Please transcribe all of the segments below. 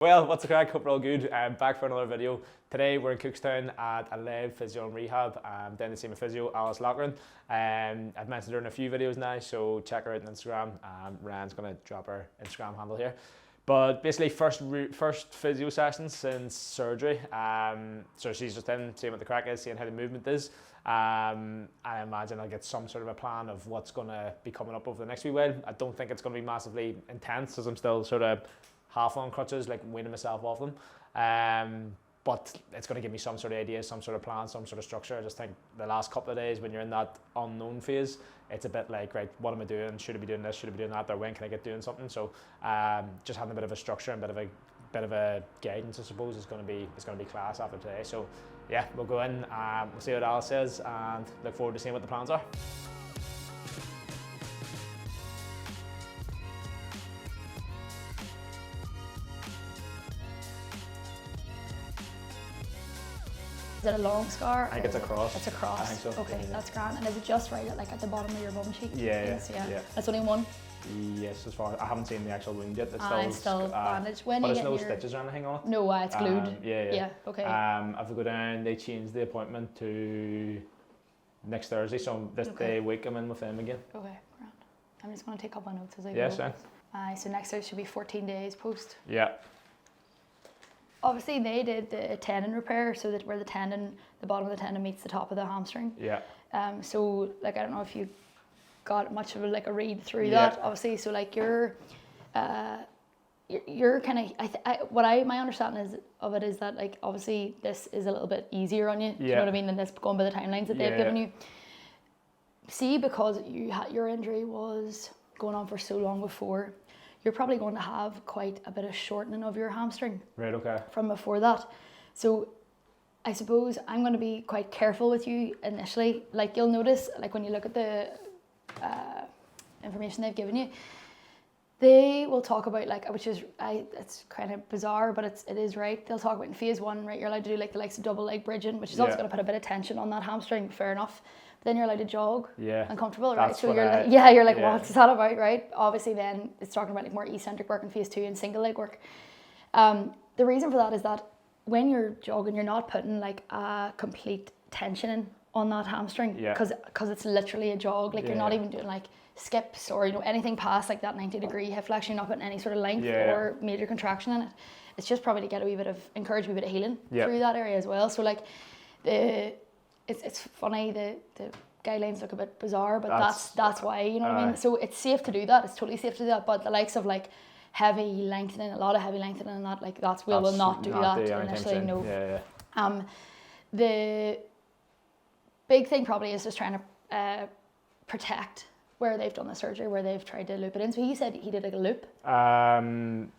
Well, what's the crack? Hope we're all good. Back for another video. Today we're in Cookstown at Alive Physio Rehab. Down to see my physio, Alice Loughran. I've mentioned her in a few videos now, so check her out on Instagram. Ryan's going to drop her Instagram handle here. But basically, first physio session since surgery. So she's just in, seeing what the crack is, seeing how the movement is. I imagine I'll get some sort of a plan of what's going to be coming up over the next wee while. I don't think it's going to be massively intense, as I'm still sort of half on crutches, like weaning myself off them. But it's going to give me some sort of idea, some sort of plan, some sort of structure. I just think the last couple of days when you're in that unknown phase, it's a bit like, right, what am I doing? Should I be doing this? Should I be doing that? Or when can I get doing something? So just having a bit of a structure and a bit of a guidance, I suppose, is going to be class after today. So yeah, we'll go in, we'll see what Alice says, and look forward to seeing what the plans are. Is it a long scar? I think it's a cross. It's a cross. I think so. Okay, yeah. that's grand. And is it just right at the bottom of your bum cheek? Yeah. That's only one? Yes, as far as I haven't seen the actual wound yet. It's still bandaged. When but you there's no get stitches or anything on it. No, it's glued. Yeah. Okay. If we go down, they changed the appointment to next Thursday, so this day week I'm in with them again. Okay, grand. I'm just going to take a couple of notes as I go. Yes, sir. So next out should be 14 days post. Yeah. Obviously, they did the tendon repair, so that where the bottom of the tendon meets the top of the hamstring. Yeah. So like, I don't know if you got much of a read through that. Obviously, so like you're kind of my understanding of it is that, like, obviously this is a little bit easier on you. Do you know what I mean? Than this, going by the timelines that they've given you. See, because your injury was going on for so long before, you're probably going to have quite a bit of shortening of your hamstring. Right, okay. From before that. So I suppose I'm going to be quite careful with you initially. Like, you'll notice, like, when you look at the information they've given you, they will talk about, like, it's kind of bizarre, but it is right. They'll talk about in phase 1, right, you're allowed to do like the likes of double leg bridging, which is also going to put a bit of tension on that hamstring, fair enough. Then you're allowed to jog uncomfortable, right? So you're like, what's that about, right? Obviously then it's talking about like more eccentric work in phase 2 and single leg work. The reason for that is that when you're jogging, you're not putting like a complete tension in on that hamstring, because it's literally a jog. Like, you're not even doing like skips or anything past like that 90-degree hip flexion. You're not putting any sort of length or major contraction in it. It's just probably to get encourage a wee bit of healing through that area as well. So like it's funny, the guidelines look a bit bizarre, but that's why, you know what I mean? So it's safe to do that, it's totally safe to do that, but the likes of like heavy lengthening, a lot of heavy lengthening and that, like, we will not do that initially, no. The big thing probably is just trying to protect where they've done the surgery, where they've tried to loop it in. So he said he did like a loop.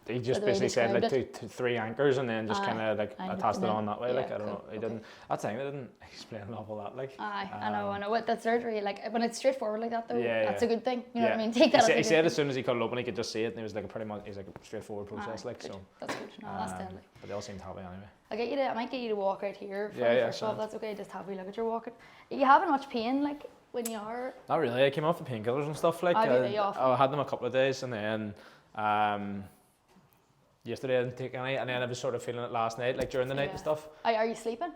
He just basically said like 3 anchors and then just kind of like attached it on that way. Like, I don't know. He didn't. That's the thing. They didn't explain an awful lot. Like. I know. With that surgery, like, when it's straightforward like that, though, that's a good thing. You know what I mean? Take that. He said as soon as he cut it open, he could just see it, and it was like he's like a straightforward process. Like, good. So. That's good. No, that's deadly. But they all seem happy anyway. I might get you to walk out here. First off, that's okay. Just have a look at your walking. Are you having much pain, like, when you are? Not really. I came off the painkillers and stuff. Like, I had them a couple of days, and then yesterday I didn't take any, and then I was sort of feeling it last night, like during the night and stuff. Are you sleeping?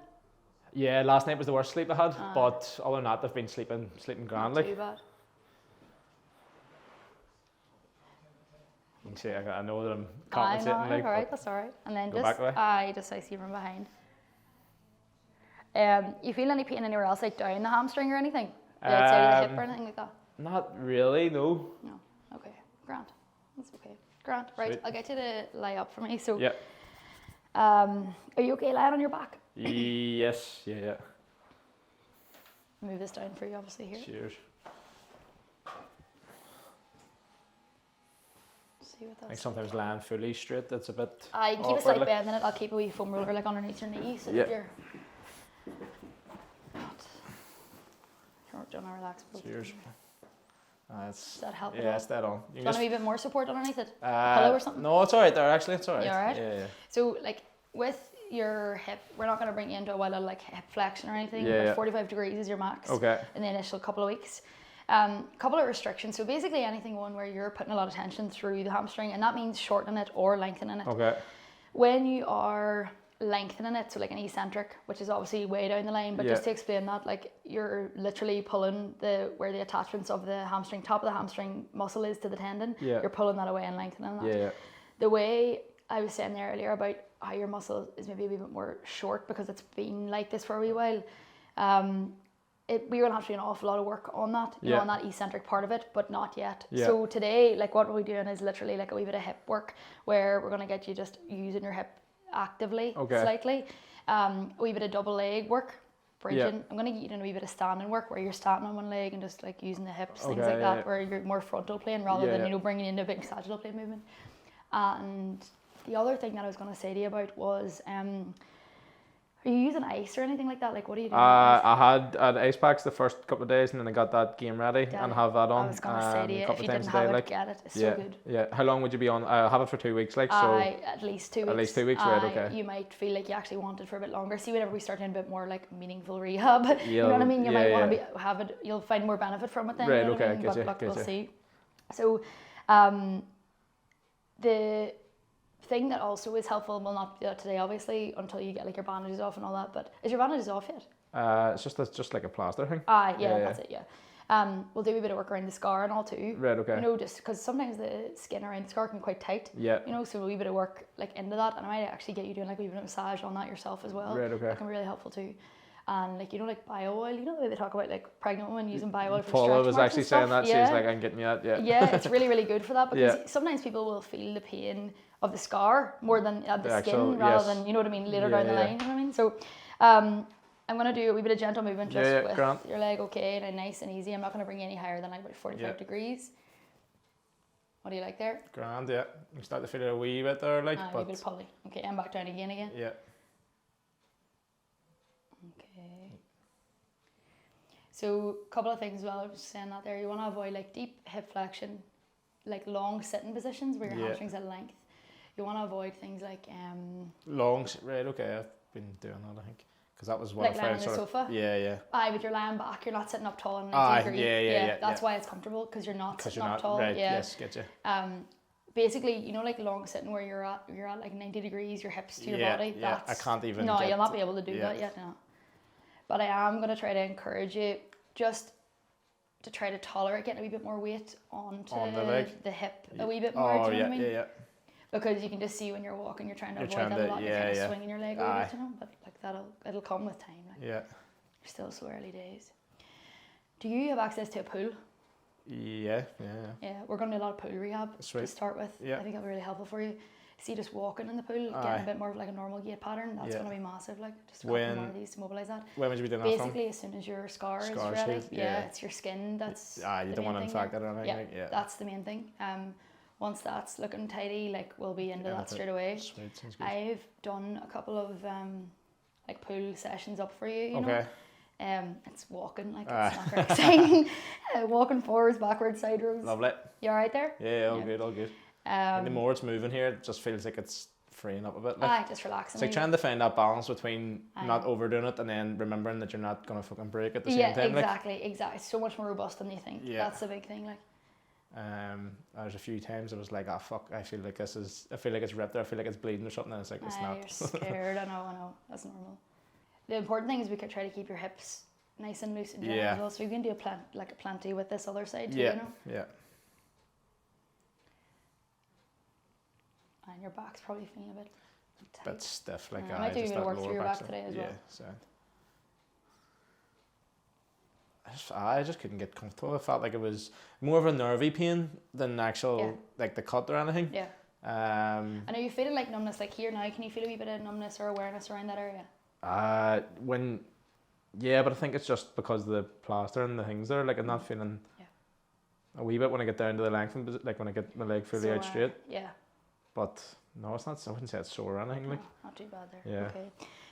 Yeah, last night was the worst sleep I had, but other than that, I've been sleeping grandly. Not too bad. You can see, I know that I'm compensating. Like, alright, that's alright. And then I see from behind. You feel any pain anywhere else, like down the hamstring or anything? Outside of the hip or anything like that? Not really, no. No. Okay, grand. That's okay. Grand. Right, sweet. I'll get you to lie up for me. So, are you okay lying on your back? Yes. Yeah. Move this down for you, obviously, here. Cheers. See what that's. I think sometimes lying fully straight, that's a bit. I can keep a slight bend in it. I'll keep a wee foam roller like underneath your knee, so that you're. Do you want to relax? Cheers. Does that help? Yeah, it's dead on. Do you want a wee bit more support underneath it? A pillow or something? No, it's alright there, actually. It's alright. You alright? Yeah. So, like, with your hip, we're not going to bring you into a while of like hip flexion or anything. Yeah. 45 degrees is your max. Okay. In the initial couple of weeks. Couple of restrictions. So basically anything where you're putting a lot of tension through the hamstring, and that means shortening it or lengthening it. Okay. When you are lengthening it, so like an eccentric, which is obviously way down the line, but just to explain that, like you're literally pulling where the attachments of the hamstring, top of the hamstring muscle is to the tendon, you're pulling that away and lengthening that. The way I was saying there earlier about how your muscle is maybe a wee bit more short because it's been like this for a wee while, we're going to have to do an awful lot of work on that, you know, on that eccentric part of it, but not yet. So today, like what we're doing is literally like a wee bit of hip work where we're going to get you just using your hip actively, slightly. A wee bit of double leg work, bridging. I'm going to get you doing a wee bit of standing work where you're standing on one leg and just like using the hips, things like that, where you're more frontal plane rather than, you know, bringing in a big sagittal plane movement. And the other thing that I was going to say to you about was, are you using ice or anything like that? Like, what are you doing? I had ice packs the first couple of days, and then I got that game ready and have that on. I was going to say to you, if you didn't have it, get it. It's so good. Yeah. How long would you be on? I have it for 2 weeks, like so. At least 2 weeks. At least 2 weeks, right? Okay. You might feel like you actually want it for a bit longer. See, whenever we start doing a bit more like meaningful rehab, you know what I mean. You might want to have it. You'll find more benefit from it then. Right. You know Okay. what I mean? Get you. But we'll see. So, the thing that also is helpful, will not do that today obviously until you get like your bandages off and all that, but is your bandages off yet? It's just like a plaster thing. That's it. We'll do a bit of work around the scar and all too. Right, okay. You know, just because sometimes the skin around the scar can be quite tight. Yeah. You know, so a wee bit of work like into that, and I might actually get you doing like a wee bit of massage on that yourself as well. Right, okay. That can be really helpful too. And like, you know, like bio oil, you know the way they talk about like pregnant women using bio oil for Paula stretch was marks actually and stuff? saying that. She's like, I'm getting you that. Yeah, it's really, really good for that because sometimes people will feel the pain of the scar more than the skin rather than, you know what I mean, later down the line, you know what I mean? So I'm going to do a wee bit of gentle movement just with your leg and nice and easy. I'm not going to bring you any higher than like about 45 degrees. What do you like there? Grand, yeah. You start to feel it a wee bit there, like, but... a wee bit of pulley. Okay, and back down again. Yeah. Okay. So a couple of things as well, I was just saying that there. You want to avoid like deep hip flexion, like long sitting positions where your hamstrings at length. You want to avoid things like long, right? Okay, I've been doing that, I think, because that was what like lying on the sofa. Yeah. But you're lying back. You're not sitting up tall and 90 degrees. Yeah. That's why it's comfortable because you're not sitting up tall. Right. Yes, get you. Basically, you know, like long sitting where you're at like 90 degrees, your hips to your body. Yeah, I can't even. No, you'll not be able to do that yet. No. But I am going to try to encourage you just to try to tolerate getting a wee bit more weight onto the hip a wee bit more. Do you know what I mean? Yeah. Because you can just see when you're walking, you're trying to avoid that a lot. You're kind of swinging your leg over, you know. But like it'll come with time. Like. Yeah. Still so early days. Do you have access to a pool? Yeah, we're going to do a lot of pool rehab to start with. I think that'll be really helpful for you. See, just walking in the pool, getting a bit more of like a normal gait pattern, that's going to be massive. Like, just a couple more of these to mobilise that. When would you be doing that Basically, as soon as your scar is ready. It's your skin that's you don't want to infect it or anything. Yeah, that's the main thing. Once that's looking tidy, like, we'll be into that straight away. Sweet, sounds good. I've done a couple of like pool sessions up for you, you know. It's walking, like, it's not very exciting. Walking forwards, backwards, side rows. Lovely. You alright there? Yeah, all good. And the more it's moving here, it just feels like it's freeing up a bit. Like, just relaxing. It's like trying to find that balance between not overdoing it and then remembering that you're not going to fucking break at the same time. Exactly. It's so much more robust than you think. That's the big thing, like. There's a few times I was like, fuck, I feel like it's ripped there, I feel like it's bleeding or something, and it's like, it's not. You're scared, I know, that's normal. The important thing is we could try to keep your hips nice and loose in general as well, so we can do a plenty with this other side too, you know? Yeah. And your back's probably feeling a bit tight. Bit stiff, like I might do a bit of work through your back today as well. So. I just couldn't get comfortable. I felt like it was more of a nervy pain than actual like the cut or anything. Yeah. And are you feeling like numbness like here now? Can you feel a wee bit of numbness or awareness around that area? But I think it's just because of the plaster and the things there. Like, I'm not feeling a wee bit when I get down to the length, like when I get my leg fully out straight. Yeah. But no, it's not. I wouldn't say it's sore or anything. Like. No, not too bad there. Yeah. Okay.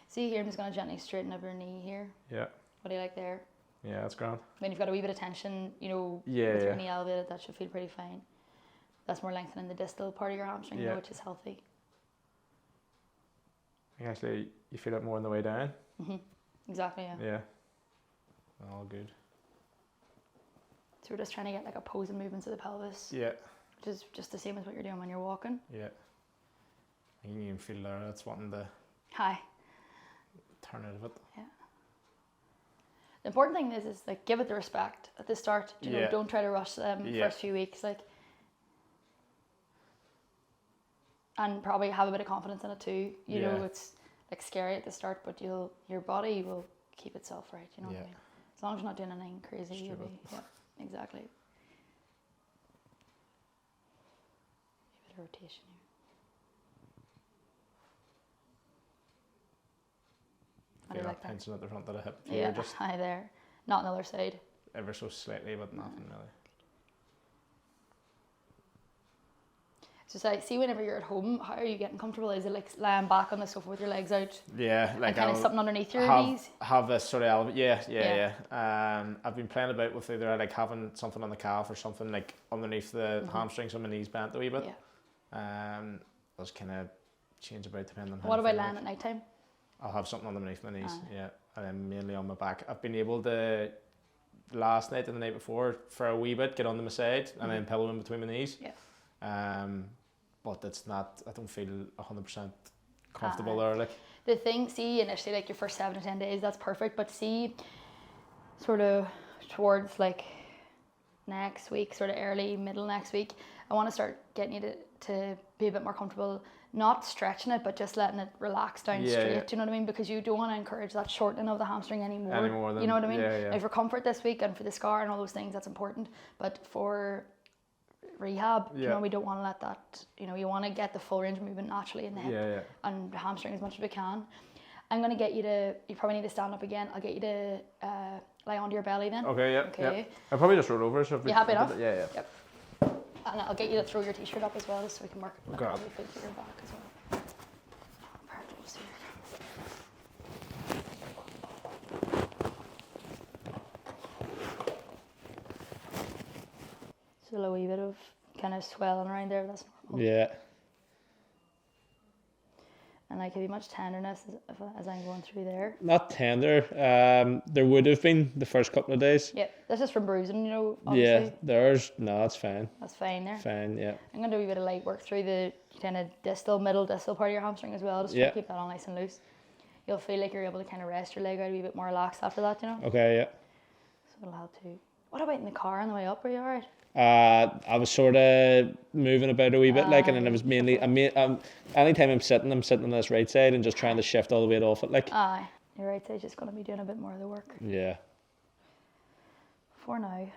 See here, I'm just gonna gently straighten up your knee here. Yeah. What do you like there? Yeah, that's grand. When you've got a wee bit of tension, you know, with your knee elevated, that should feel pretty fine. That's more lengthening the distal part of your hamstring, which is healthy. Actually, you feel it more on the way down. Exactly. Yeah. All good. So we're just trying to get like opposing movements of the pelvis. Yeah. Which is just the same as what you're doing when you're walking. Yeah. You can feel there it's wanting to Hi. turn out of it. Yeah. The important thing is like give it the respect at the start. You know, don't try to rush them first few weeks. Like, and probably have a bit of confidence in it too. You know, it's like scary at the start, but your body will keep itself right. You know what I mean? As long as you're not doing anything crazy, you'll be exactly. A bit of rotation here. I feel that tension at the front of the hip. Yeah, just high there. Not on the other side. Ever so slightly, but nothing really. So I see whenever you're at home, how are you getting comfortable? Is it like lying back on the sofa with your legs out? Yeah, like and kind of something underneath your knees? Have this sort of element. Yeah. I've been playing about with either like having something on the calf or something like underneath the hamstrings so my knees bent a wee bit. Yeah. I'll just kind of change about depending on how What about I feel lying like. at night time? I'll have something underneath my knees, and then mainly on my back. I've been able to, last night and the night before, for a wee bit, get onto my side and then pillow in between my knees. Yeah. But it's not, I don't feel 100% comfortable there. Like. The thing, see, initially, like your first 7 to 10 days, that's perfect, but see, sort of towards like next week, sort of early, middle next week, I want to start getting you to be a bit more comfortable, not stretching it, but just letting it relax down straight. Do you know what I mean? Because you don't want to encourage that shortening of the hamstring anymore. You know what I mean? Like for comfort this week and for the scar and all those things, that's important. But for rehab, you know, we don't want to let that, you know, you want to get the full range of movement naturally in the hip and the hamstring as much as we can. I'm going to get you to, you probably need to stand up again. I'll get you to lie onto your belly then. Okay. I'll probably just roll over. So you happy enough? Yeah. Yep. And I'll get you to throw your t-shirt up as well, just so we can work probably fit to your back as well. Still a wee bit of kind of swelling around there, that's normal. Yeah. And like, have you much tenderness as I'm going through there? Not tender. There would have been the first couple of days. Yeah, that's just from bruising, you know, obviously. Yeah, that's fine. That's fine there. Fine, yeah. I'm going to do a wee bit of light work through the kind of middle distal part of your hamstring as well, just to keep that all nice and loose. You'll feel like you're able to kind of rest your leg out a wee bit more relaxed after that, you know? Okay, yeah. So it'll help too. What about in the car on the way up? Are you alright? I was sort of moving about a wee bit, like, and then it was mainly, anytime I'm sitting on this right side and just trying to shift all the weight off it, like. Aye, your right side's just going to be doing a bit more of the work. Yeah. For now.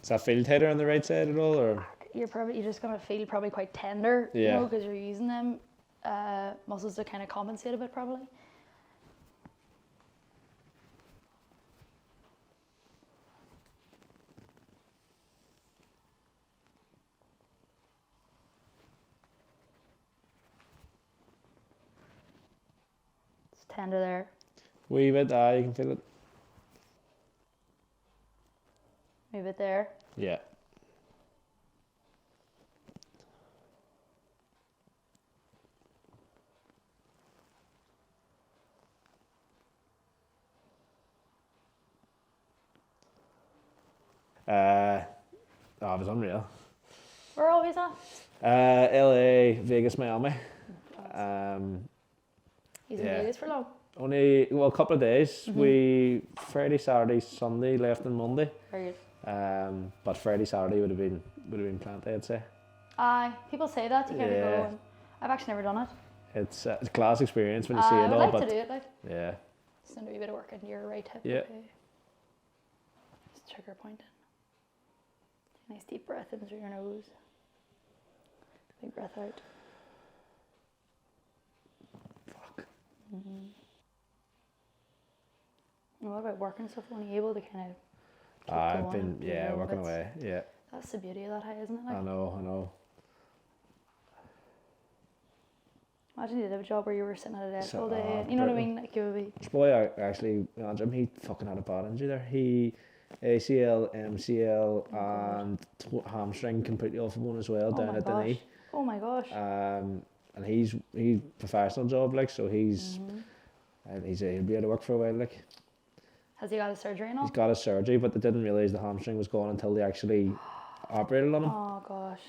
Does that feel tighter on the right side at all, or? You're just going to feel probably quite tender, you know, because you're using them muscles to kind of compensate a bit, probably. Tender there. Wee bit, you can feel it. Wee bit there. Yeah. It was unreal. Where are we at? LA, Vegas, Miami. He's in Vegas for long? Only, a couple of days. We Friday, Saturday, Sunday, left on Monday. Very good. But Friday, Saturday would have been plenty, I'd say. Aye, people say that, you can't go, and I've actually never done it. It's a class experience when you see it I would all. like but to do it, like. Yeah. Just do a wee bit of work into your right hip. Yeah. Okay. Just trigger point in. Nice deep breath in through your nose. Big breath out. Fuck. And what about work and stuff? When you're able to kind of I've been, working away, yeah. That's the beauty of that high, isn't it? Like, I know. imagine you did have a job where you were sitting at a desk all day. You know what I mean? Like, you would be. This boy actually, Jim, he fucking had a bad injury there. He ACL, MCL, and hamstring completely off of one as well, down at the knee. Oh my gosh. And he's professional job, like, so he'll be out of work for a while, like. Has he got his surgery and all? He's got his surgery, but they didn't realise the hamstring was gone until they actually operated on him. Oh gosh.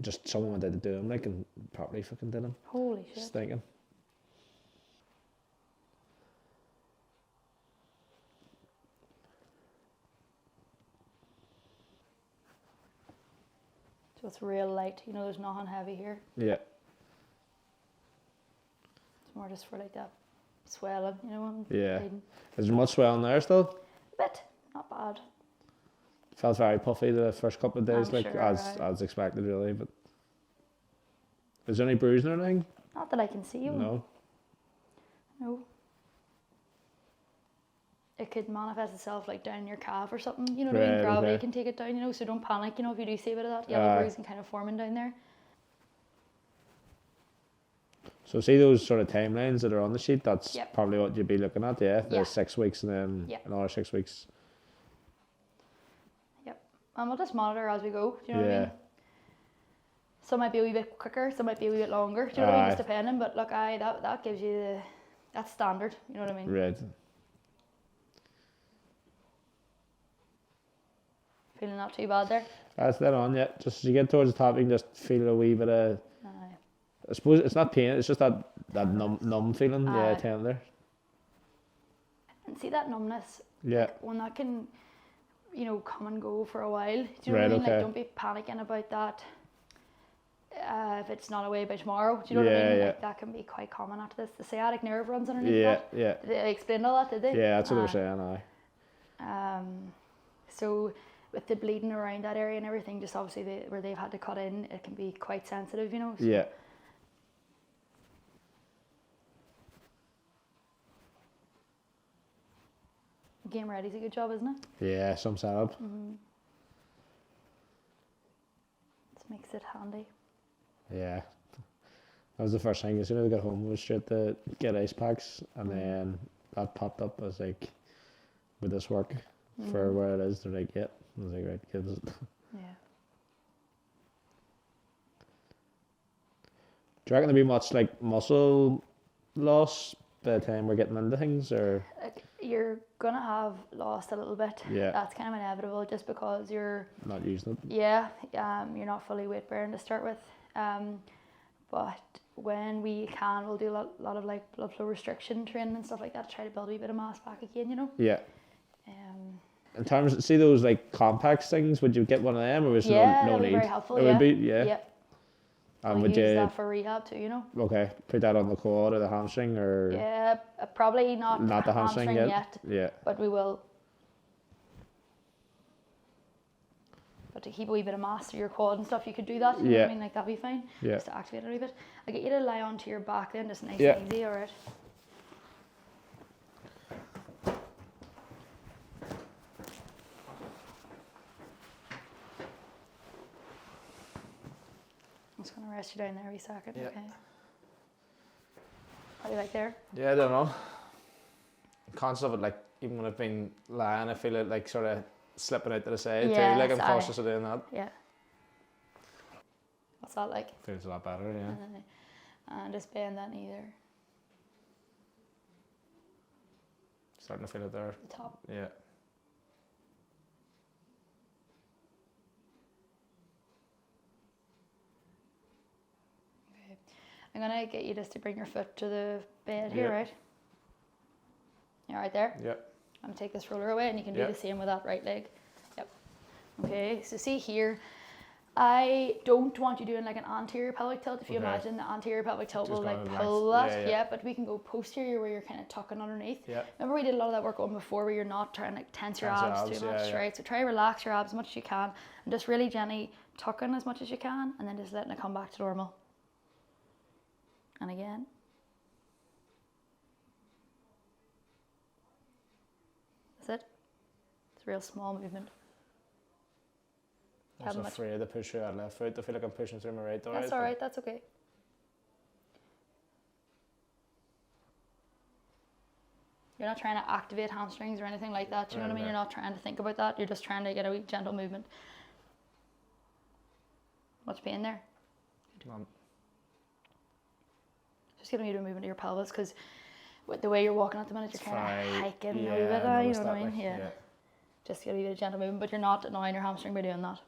just someone wanted to do them, like, and properly fucking did them. Holy shit. Just thinking. So it's real light, you know, there's nothing heavy here. Yeah. It's more just for like that swelling, you know. And Yeah. bleeding. Is there much swelling there still? A bit, not bad. Felt very puffy the first couple of days, I'm like sure, as expected, really. But is there any bruising or anything? Not that I can see. No. No. It could manifest itself like down your calf or something, you know what I mean? Right, Gravity okay. can take it down, you know, so don't panic, you know, if you do see a bit of that yellow bruising kind of forming down there. So see those sort of timelines that are on the sheet, that's Yep. probably what you'd be looking at, yeah? Yeah. The 6 weeks and then Yep. another 6 weeks. Yep. And we'll just monitor as we go, do you know what I mean? Some might be a wee bit quicker, some might be a wee bit longer, do you know what I mean? Just depending, but look, that gives you that's standard, you know what I mean? Right. Feeling not too bad there? That's that on, yeah. Just as you get towards the top, you can just feel a wee bit of, Aye. I suppose it's not pain, it's just that numb feeling, Aye. tender. And see that numbness, Yeah. when that can, you know, come and go for a while. Do you know Right, what I mean? okay. Like, don't be panicking about that. If it's not away by tomorrow, do you know what I Yeah, mean? yeah. Like, that can be quite common after this. The sciatic nerve runs underneath Yeah, that. yeah. Did they explain all that, did they? Yeah, that's what they're saying, aye. So with the bleeding around that area and everything, just obviously where they've had to cut in, it can be quite sensitive, you know. So Yeah. Game ready's a good job, isn't it? Yeah, some setup. This makes it handy. Yeah. That was the first thing. As soon as I got home, I was straight to get ice packs, and then that popped up. I was like, would this work for where it is? They're like, yep. I was like, right, kids. Yeah. Do you reckon there'll be much like muscle loss by the time we're getting into things, or? Like, you're gonna have lost a little bit. Yeah. That's kind of inevitable, just because you're Not using it. yeah, you're not fully weight bearing to start with. But when we can, we'll do a lot of like blood flow restriction training and stuff like that to try to build a wee bit of mass back again, you know. Yeah. Um, In terms, see those like compact things, would you get one of them, or was yeah, there no that'd be need? very helpful. It Yeah. would be, yeah. Yep. And We'll would use you, that for rehab too, you know. okay, put that on the quad or the hamstring, or Yeah, probably not the hamstring yet? Yeah. but we will. But to keep a wee bit of mass through your quad and stuff, you could do that. You know what Yeah. I mean? Like, that'd be fine. Yeah. Just to activate it a wee bit. I'll get you to lie onto your back then, just nice Yeah. and easy, alright? I'm just going to rest you down there a wee second, Yeah. okay? How do you like there? Yeah, I don't know. I'm conscious of it, like, even when I've been lying, I feel it, like, sort of slipping out to the side too. Like, I'm Yes, cautious of doing that. Yeah. What's that like? Feels a lot better, yeah. And just bend that knee there, Starting to feel it there. the top. Yeah. Okay. I'm gonna get you just to bring your foot to the bed here, Yeah. right? You right there? Yep. I'm gonna take this roller away, and you can do Yeah. the same with that right leg. Yep. Okay, so see here, I don't want you doing like an anterior pelvic tilt. If you Okay. imagine the anterior pelvic tilt Just will like going to the pull left. that, Yeah, yeah. yeah. But we can go posterior where you're kind of tucking underneath. Yeah. Remember we did a lot of that work on before where you're not trying to like, tense your Tense your abs abs, too yeah, much, yeah. right? So try to relax your abs as much as you can, and just really gently tucking as much as you can, and then just letting it come back to normal. And again. That's it. It's a real small movement. I was How much- afraid to push through that left foot. I feel like I'm pushing through my right. That's all right. That's okay. You're not trying to activate hamstrings or anything like that. Do you know what I mean? Right. You're not trying to think about that. You're just trying to get a wee gentle movement. Much pain there? None. Just getting you to move into your pelvis, because with the way you're walking at the minute, you're kind of Fine. hiking a Yeah, wee bit. I You noticed know what I that, mean? like, Yeah. Just get a wee bit of gentle movement, but you're not annoying your hamstring by doing that.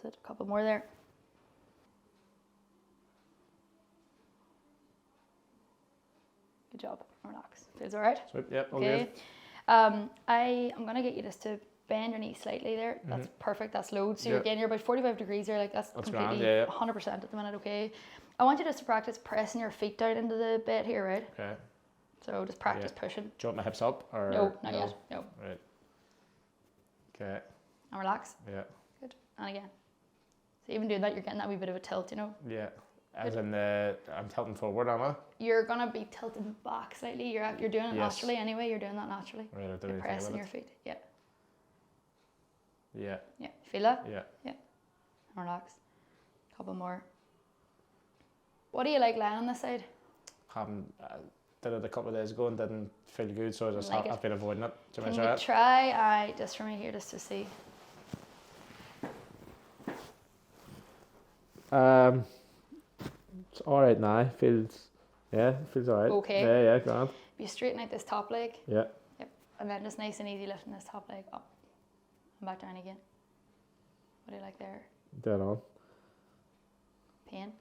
That's it. A couple more there. Good job. Relax. Feels all right? Sweet. Yep. Okay. I'm going to get you just to bend your knee slightly there. That's perfect. That's load. So you're about 45 degrees there. Like that's completely grand, 100% at the minute. Okay. I want you just to practice pressing your feet down into the bed here, right? Okay. So just practice pushing. Do you want my hips up or No, not yet. No. Right. Okay. And relax. Yeah. Good. And again. So even doing that, you're getting that wee bit of a tilt, you know? Yeah. As in I'm tilting forward, am I? You're gonna be tilting back slightly. You're doing it naturally anyway. You're doing that naturally. Right, You're pressing your feet. Yeah. Yeah. Yeah. Feel that? Yeah. Yeah. And relax. Couple more. What do you like lying on this side? Haven't did it a couple of days ago and didn't feel good, so I've been avoiding it. Do you Can want you to try it? try? Just from here, just to see. It's all right now. Feels all right. Okay. Yeah, grand. You straighten out this top leg. Yeah. Yep. And then just nice and easy lifting this top leg up and back down again. What do you like there? Dead on. Pain?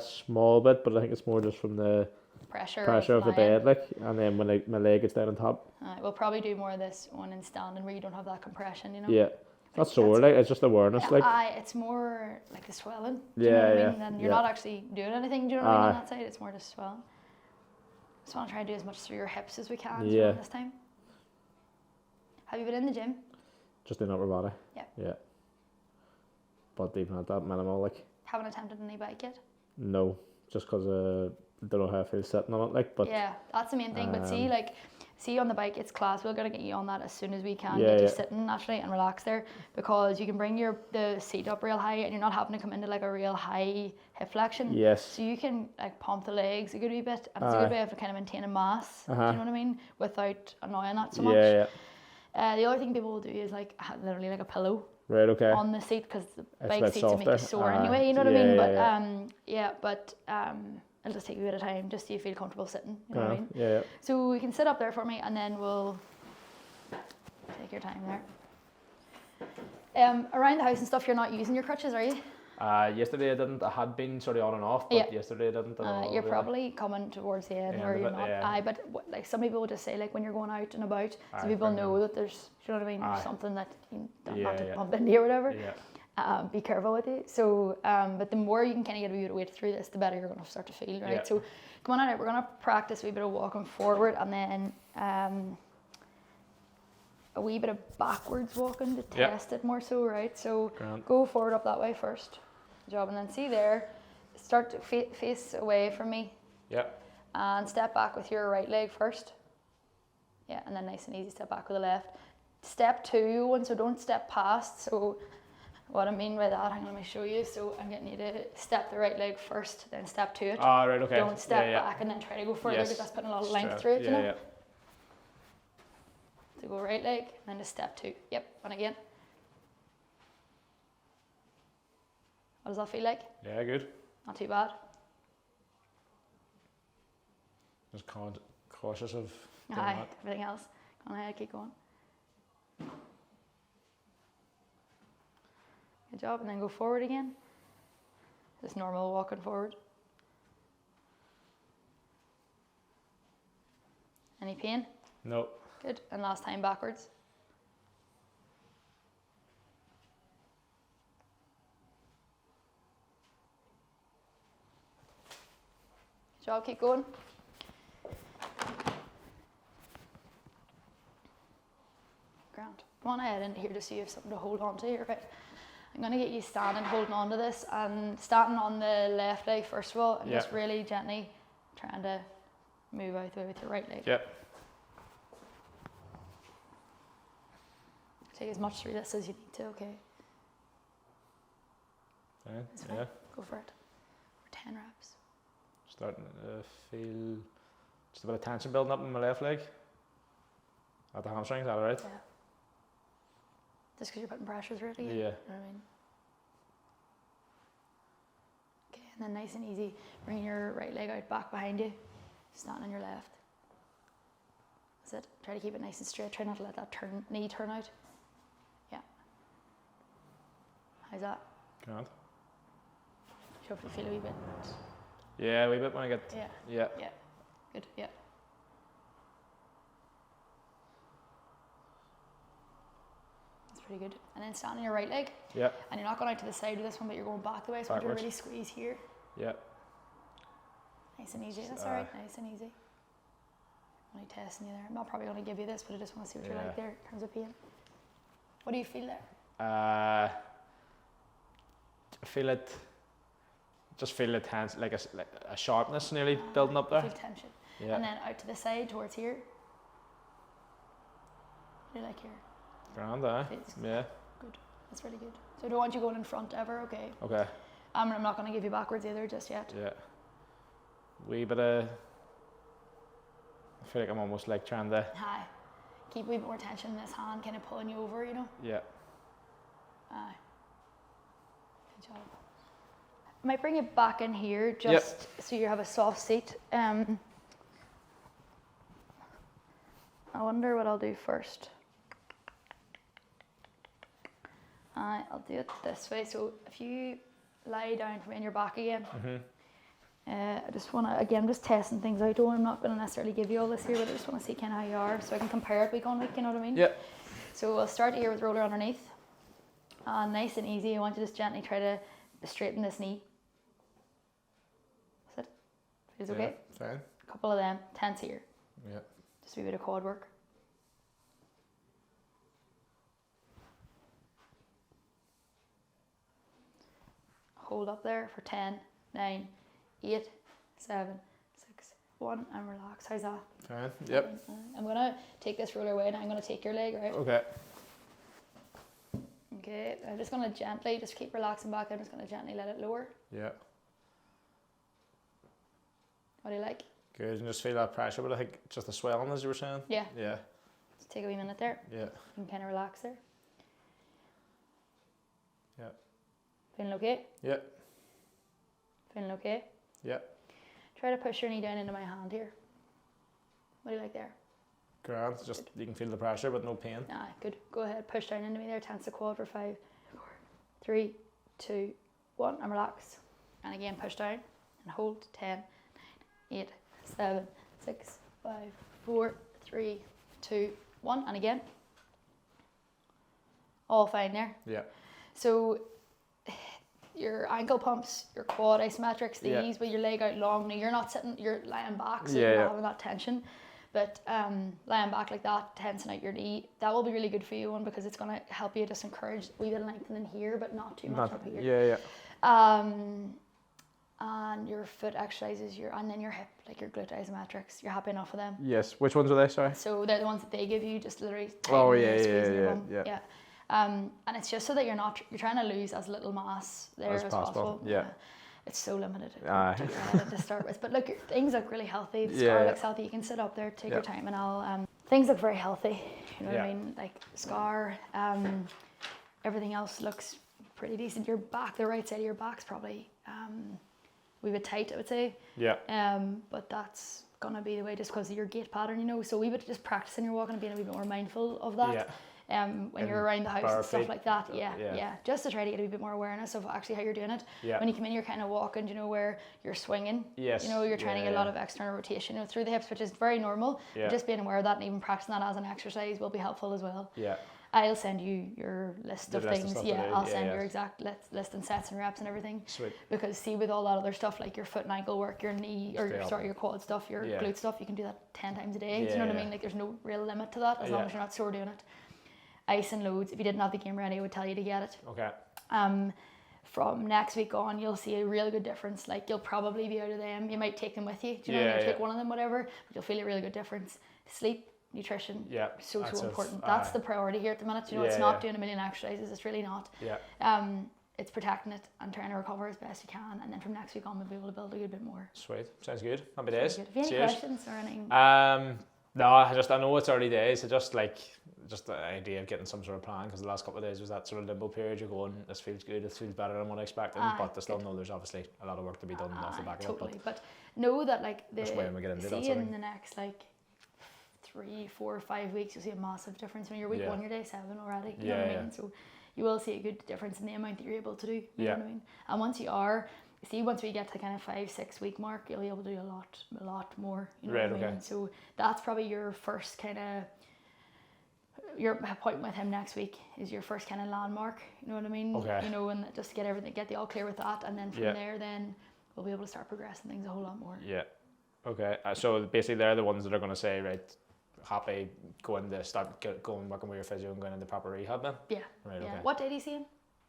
Small bit, but I think it's more just from the Pressure of the bed, like, and then when my leg gets down on top. We'll probably do more of this one in standing where you don't have that compression, you know? Yeah. That's sore, like, it's just awareness, like. It's more like the swelling. Do you know what yeah. I mean? And you're not actually doing anything, do you know what I mean, on that side? It's more just swelling. Just want to try and do as much through your hips as we can this time. Have you been in the gym? Just in upper body. Yeah. Yeah. But even at that minimal, like. Haven't attempted any bike yet? No, just because I don't know how I feel sitting on it, like, but. Yeah, that's the main thing, but see on the bike, it's class. We're going to get you on that as soon as we can. Yeah, get you sitting naturally and relax there, because you can bring the seat up real high and you're not having to come into like a real high hip flexion. Yes. So you can like pump the legs a good wee bit, and it's a good way of kind of maintaining mass, do you know what I mean, without annoying that so much. Yeah. The other thing people will do is like literally like a pillow Right, okay. on the seat, because the bike seats will make softer. you sore anyway, you know what I mean? Yeah, But it'll just take you a bit of time just so you feel comfortable sitting, you know what I mean? Yeah. So you can sit up there for me and then we'll take your time there. Around the house and stuff, you're not using your crutches, are you? Yesterday I didn't. I had been sort of on and off, but yesterday I didn't. You're probably coming towards the end where you're not. But like some people will just say, like when you're going out and about, so people know that there's, you know what I mean, there's something that you don't have to bump into or whatever. Yeah. Be careful with it. So, but the more you can kind of get a wee bit of weight through this, the better you're going to start to feel, right? Yeah. So, come on out. We're going to practice a wee bit of walking forward, and then a wee bit of backwards walking to test it more so, right? So, go forward up that way first. Good job, and then see there. Start to face away from me. Yeah. And step back with your right leg first. Yeah, and then nice and easy step back with the left. Step 2, and so don't step past. So. What I mean by that, hang on, let me show you. So I'm getting you to step the right leg first, then step to it. Ah, right, okay. Don't step back and then try to go further, because that's putting a lot of length through it, you know? Yeah. So go right leg, and then just step 2. Yep, and again. What does that feel like? Yeah, good. Not too bad. Just cautious of doing that. Everything else. Go on ahead, keep going. Good job, and then go forward again. Just normal walking forward. Any pain? No. Good, and last time backwards. Good job, keep going. Grand. Come on ahead into here to see if you have something to hold on to here, right? I'm going to get you standing, holding on to this, and starting on the left leg first of all, and just really gently trying to move out the way with your right leg. Yep. Take as much through this as you need to, okay? Yeah. Go for it. For 10 reps. Starting to feel just a bit of tension building up in my left leg. At the hamstring, is that alright? Yeah. Just because you're putting pressure through it again? Yeah. You know what I mean? Okay, and then nice and easy, bring your right leg out back behind you, standing on your left. That's it. Try to keep it nice and straight. Try not to let that knee turn out. Yeah. How's that? Grand. Should hopefully feel a wee bit. Yeah, a wee bit when I get. Yeah. Yeah. Yeah. Good. Yeah. That's pretty good. And then stand on your right leg. Yeah. And you're not going out to the side of this one, but you're going back the way. So you really squeeze here. Yeah. Nice and easy. That's all right. Nice and easy. Only testing you there. I'm not probably going to give you this, but I just want to see what you're like there in terms of pain. What do you feel there? I feel it. Just feel the tense, like a sharpness nearly building up there. Feel tension. Yeah. And then out to the side towards here. What do you like here? Grand, eh? Yeah. Good. That's really good. So I don't want you going in front ever, okay? Okay. I'm not going to give you backwards either just yet. Yeah. Wee bit of. I feel like I'm almost like trying to. Hi. Keep a wee bit more tension in this hand, kind of pulling you over, you know? Yeah. Aye. Good job. I might bring it back in here just so you have a soft seat. I wonder what I'll do first. I'll do it this way. So if you lie down for me on your back again, I just want to, again, I'm just testing things out. I'm not going to necessarily give you all this here, but I just want to see kind of how you are so I can compare it week on week, you know what I mean? Yeah. So we'll start here with roller underneath. Nice and easy. I want you to just gently try to straighten this knee. That's it. Feels okay? Fine. A couple of them. Tense here. Yeah. Just a wee bit of quad work. Hold up there for 10, 9, 8, 7, 6, 1, and relax. How's that? Fine. Yep. I'm going to take this roller away and I'm going to take your leg, right? Okay. Okay, I'm just going to gently, just keep relaxing back. I'm just going to gently let it lower. Yeah. What do you like? Good. And just feel that pressure, but I think just the swelling, as you were saying. Yeah. Yeah. Just take a wee minute there. Yeah. You can kind of relax there. Yeah. Feeling okay? Yeah. Feeling okay? Yeah. Try to push your knee down into my hand here. What do you like there? Grand. Just you can feel the pressure, but no pain. Ah, good. Go ahead. Push down into me there. Tense the quad for 5, 4, 3, 2, 1, and relax. And again, push down and hold. 10, 9, 8, 7, 6, 5, 4, 3, 2, 1, and again. All fine there. Yeah. So your ankle pumps, your quad isometrics, these with your leg out long. Now you're not sitting, you're lying back, so you're not having that tension. But lying back like that, tensing out your knee, that will be really good for you, one, because it's going to help you just encourage a wee bit of lengthening here, but not too much up here. Yeah, yeah. And your foot exercises, and then your hip, like your glute isometrics. You're happy enough with them? Yes. Which ones are they? Sorry. So they're the ones that they give you, just literally. Oh yeah. And it's just so that you're trying to lose as little mass there as possible. Yeah. It's so limited to start with. But look, things look really healthy. The scar looks healthy. You can sit up there, take your time, and I'll. Things look very healthy. You know what I mean? Like scar. Everything else looks pretty decent. Your back, the right side of your back's probably a bit tight, I would say. Yeah. But that's gonna be the way just because of your gait pattern, you know. So we would just practicing your walking and being a wee bit more mindful of that. Yeah. When you're around the house and stuff like that, just to try to get a bit more awareness of actually how you're doing it. When you come in, you're kind of walking, you know, where you're swinging. Yes. You know, you're trying to get a lot of external rotation, you know, through the hips, which is very normal. But just being aware of that and even practicing that as an exercise will be helpful as well. Yeah. I'll send you your list of things. I'll send your exact list and sets and reps and everything. Sweet. Because see, with all that other stuff like your foot and ankle work, your knee, or your quad stuff, your glute stuff, you can do that 10 times a day. Do you know what I mean? Like there's no real limit to that as long as you're not sore doing it. Ice and loads. If you didn't have the game ready, I would tell you to get it. Okay. From next week on, you'll see a really good difference. Like you'll probably be out of them. You might take them with you. Do you know? You take one of them, whatever. But you'll feel a really good difference. Sleep, nutrition. Yeah. So important. That's the priority here at the minute. You know, it's not doing a million exercises. It's really not. Yeah. It's protecting it and trying to recover as best you can. And then from next week on, we'll be able to build a good bit more. Sweet. Sounds good. Happy days. Have you any questions or anything? No, I know it's early days. Just the idea of getting some sort of plan, because the last couple of days was that sort of limbo period. You're going, this feels good, this feels better than what I expected, but I still know there's obviously a lot of work to be done off the back of it. But know that like in the next like 3, 4, 5 weeks, you'll see a massive difference. When you're week 1, you're day 7 already. You know what I mean? So you will see a good difference in the amount that you're able to do. You know what I mean? And once we get to kind of 5-6 week mark, you'll be able to do a lot more. You know what I mean? So that's probably your first kind of, your appointment with him next week is your first kind of landmark. You know what I mean? Okay. You know, and just to get the all clear with that, and then from there, then we'll be able to start progressing things a whole lot more. Yeah. Okay. So basically, they're the ones that are going to say, right, happy going to start going working with your physio and going into proper rehab then? Yeah. Right. Yeah. Okay. What day do you see him?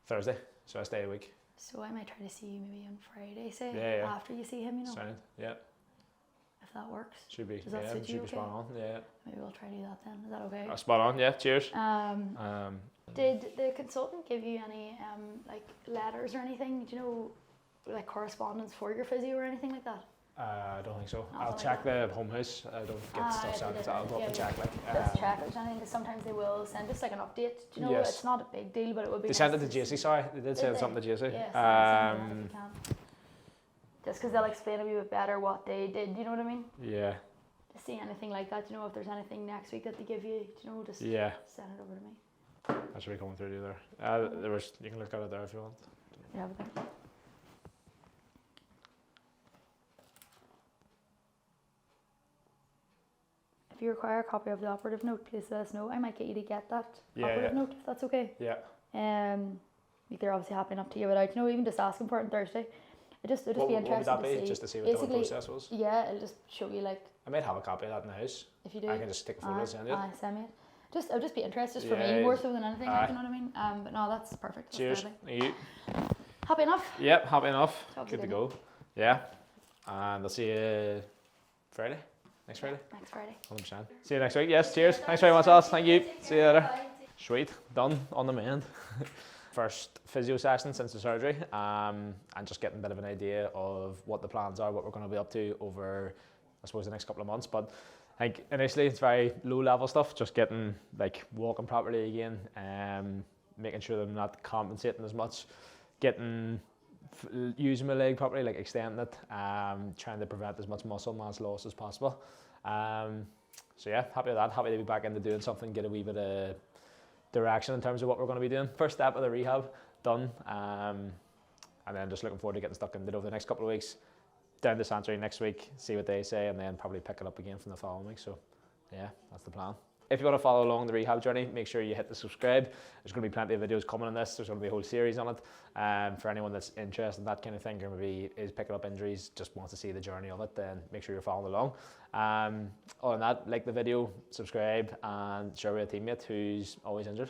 Thursday. So I stay a week. So I might try to see you maybe on Friday, say, Yeah. after you see him, you know. Sound. Yeah. If that works. Should be. Does that suit you should be okay? spot on. Yeah. Maybe we'll try to do that then. Is that okay? Spot on. Yeah. Cheers. Did the consultant give you any like letters or anything? Do you know, like correspondence for your physio or anything like that? I don't think so. Nothing I'll like check that. the home house. I don't get stuff sent. I'll go up and check. Let's check it. I think sometimes they will send us like an update. Do you know, Yes. it's not a big deal, but it would be. They sent it to JC. Sorry, they did send something to JC. Yes, send it if you can. Just because they'll explain a wee bit better what they did. You know what I mean? Yeah. To see anything like that, you know, if there's anything next week that they give you, you know, just send it over to me. That's really coming through to you there. There was. You can look at it there if you want. Yeah, but there. If you require a copy of the operative note, please let us know. I might get you to get that operative note if that's okay. Yeah. If they're obviously happy enough to give it out, you know, even just asking for it on Thursday. It'll just be interesting what would that to be? see. Just to see what the process was? Yeah, it'll just show you like. I might have a copy of that in the house. If you do, I can just take a photo and send it. Send me it. It'll just be interesting for me more so than anything. Like, you know what I mean? But no, that's perfect. That's Cheers. You. Happy enough? Yep, happy enough. Talk Good to go. Yeah. And I'll see you Friday. Next Friday. Next Friday. 100%. See you next week. Yes. Cheers. Thanks very much, Alice. Thank you. See you later. Sweet. Done. On the mend. First physio session since the surgery, and just getting a bit of an idea of what the plans are, what we're going to be up to over, I suppose, the next couple of months. But I think initially it's very low level stuff, just getting like walking properly again, making sure that I'm not compensating as much, using my leg properly, like extending it, trying to prevent as much muscle mass loss as possible. So yeah, happy with that. Happy to be back into doing something, get a wee bit of direction in terms of what we're going to be doing. First step of the rehab done, and then just looking forward to getting stuck into it over the next couple of weeks. Down to Sanctuary next week, see what they say, and then probably pick it up again from the following week. So yeah, that's the plan. If you want to follow along the rehab journey, make sure you hit the subscribe. There's going to be plenty of videos coming on this. There's going to be a whole series on it. For anyone that's interested in that kind of thing, or maybe is picking up injuries, just wants to see the journey of it, then make sure you're following along. Other than that, like the video, subscribe, and share with a teammate who's always injured.